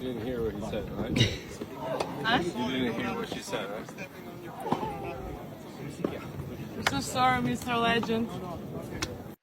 You didn't hear what he said, right? Huh? You didn't hear what she said, right? I'm so sorry, Mr. Legend.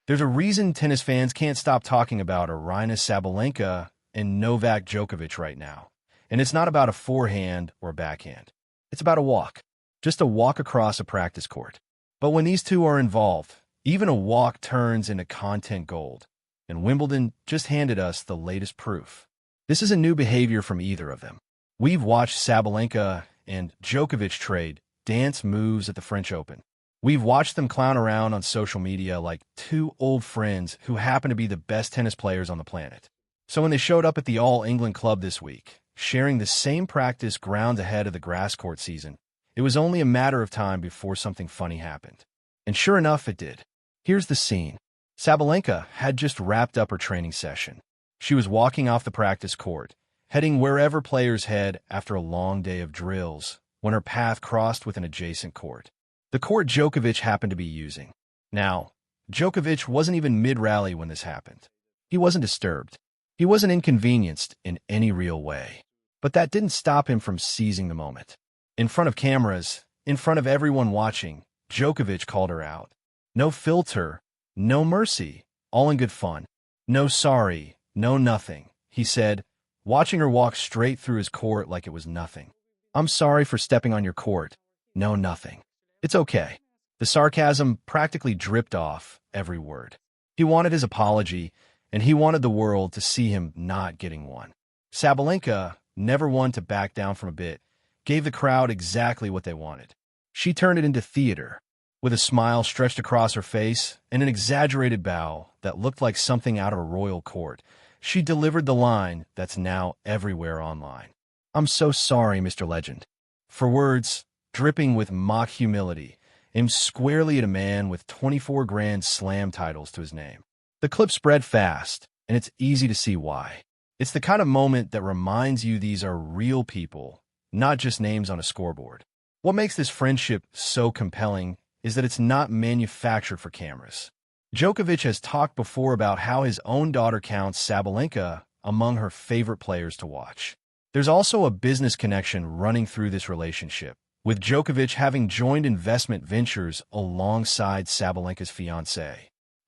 There's a reason tennis fans can't stop talking about Aryna Sabalenka and Novak Djokovic right now. And it's not about a forehand or a backhand. It's about a walk. Just a walk across a practice court. But when these two are involved, even a walk turns into content gold. And Wimbledon just handed us the latest proof. This isn't new behavior from either of them. We've watched Sabalenka and Djokovic trade dance moves at the French Open. We've watched them clown around on social media like two old friends who happen to be the best tennis players on the planet. So when they showed up at the All England Club this week, sharing the same practice ground ahead of the grass court season, it was only a matter of time before something funny happened. And sure enough, it did. Here's the scene. Sabalenka had just wrapped up her training session. She was walking off the practice court, heading wherever players head after a long day of drills, when her path crossed with an adjacent court. The court Djokovic happened to be using. Now, Djokovic wasn't even mid-rally when this happened. He wasn't disturbed. He wasn't inconvenienced in any real way. But that didn't stop him from seizing the moment. In front of cameras, in front of everyone watching, Djokovic called her out. No filter, no mercy, all in good fun. No sorry, no nothing, he said, watching her walk straight through his court like it was nothing. I'm sorry for stepping on your court. No nothing. It's okay. The sarcasm practically dripped off every word. He wanted his apology, and he wanted the world to see him not getting one. Sabalenka, never one to back down from a bit, gave the crowd exactly what they wanted. She turned it into theater. With a smile stretched across her face and an exaggerated bow that looked like something out of a royal court, she delivered the line that's now everywhere online. I'm so sorry, Mr. Legend. For words, dripping with mock humility, aimed squarely at a man with 24 Grand Slam titles to his name. The clip spread fast, and it's easy to see why. It's the kind of moment that reminds you these are real people, not just names on a scoreboard. What makes this friendship so compelling is that it's not manufactured for cameras. Djokovic has talked before about how his own daughter counts Sabalenka among her favorite players to watch. There's also a business connection running through this relationship, with Djokovic having joined investment ventures alongside Sabalenka's fiancée.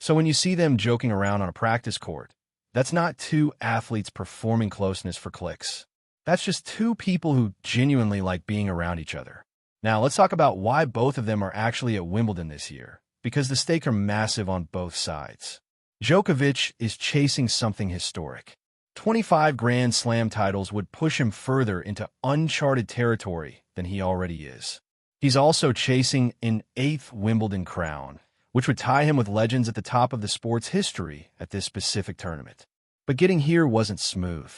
So when you see them joking around on a practice court, that's not two athletes performing closeness for clicks. That's just two people who genuinely like being around each other. Now, let's talk about why both of them are actually at Wimbledon this year, because the stakes are massive on both sides. Djokovic is chasing something historic. 25 Grand Slam titles would push him further into uncharted territory than he already is. He's also chasing an 8th Wimbledon crown, which would tie him with legends at the top of the sport's history at this specific tournament. But getting here wasn't smooth.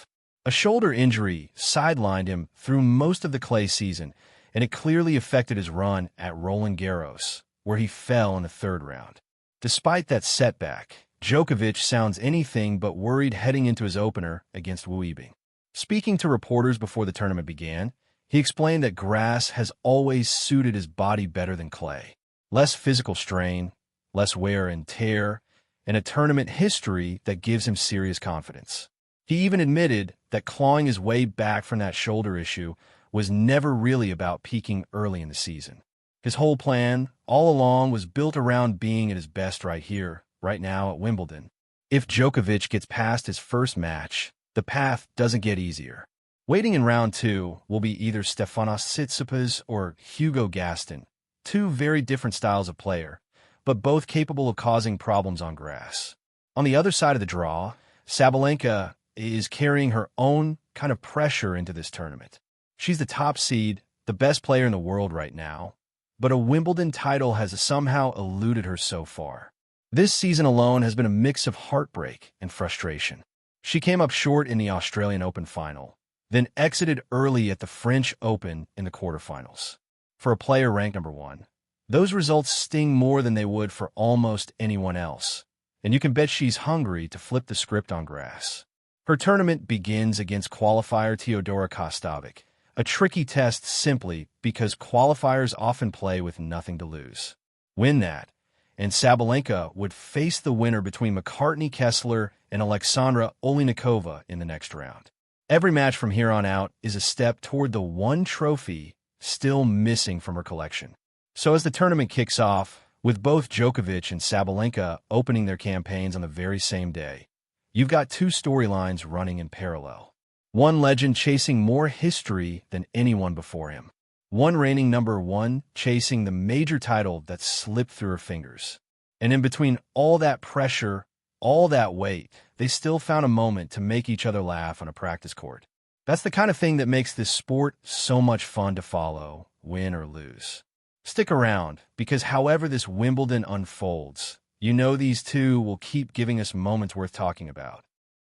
A shoulder injury sidelined him through most of the clay season, and it clearly affected his run at Roland Garros, where he fell in the third round. Despite that setback, Djokovic sounds anything but worried heading into his opener against Wu Yibing. Speaking to reporters before the tournament began, he explained that grass has always suited his body better than clay. Less physical strain, less wear and tear, and a tournament history that gives him serious confidence. He even admitted that clawing his way back from that shoulder issue was never really about peaking early in the season. His whole plan, all along, was built around being at his best right here, right now at Wimbledon. If Djokovic gets past his first match, the path doesn't get easier. Waiting in round 2 will be either Stefanos Tsitsipas or Hugo Gaston, two very different styles of player, but both capable of causing problems on grass. On the other side of the draw, Sabalenka is carrying her own kind of pressure into this tournament. She's the top seed, the best player in the world right now, but a Wimbledon title has somehow eluded her so far. This season alone has been a mix of heartbreak and frustration. She came up short in the Australian Open final, then exited early at the French Open in the quarterfinals. For a player ranked number 1, those results sting more than they would for almost anyone else, and you can bet she's hungry to flip the script on grass. Her tournament begins against qualifier Teodora Kostovic, a tricky test simply because qualifiers often play with nothing to lose. Win that, and Sabalenka would face the winner between McCartney Kessler and Alexandra Oleinikova in the next round. Every match from here on out is a step toward the one trophy still missing from her collection. So as the tournament kicks off, with both Djokovic and Sabalenka opening their campaigns on the very same day, you've got two storylines running in parallel. One legend chasing more history than anyone before him. One reigning number one chasing the major title that slipped through her fingers. And in between all that pressure, all that weight, they still found a moment to make each other laugh on a practice court. That's the kind of thing that makes this sport so much fun to follow, win or lose. Stick around, because however this Wimbledon unfolds, you know these two will keep giving us moments worth talking about.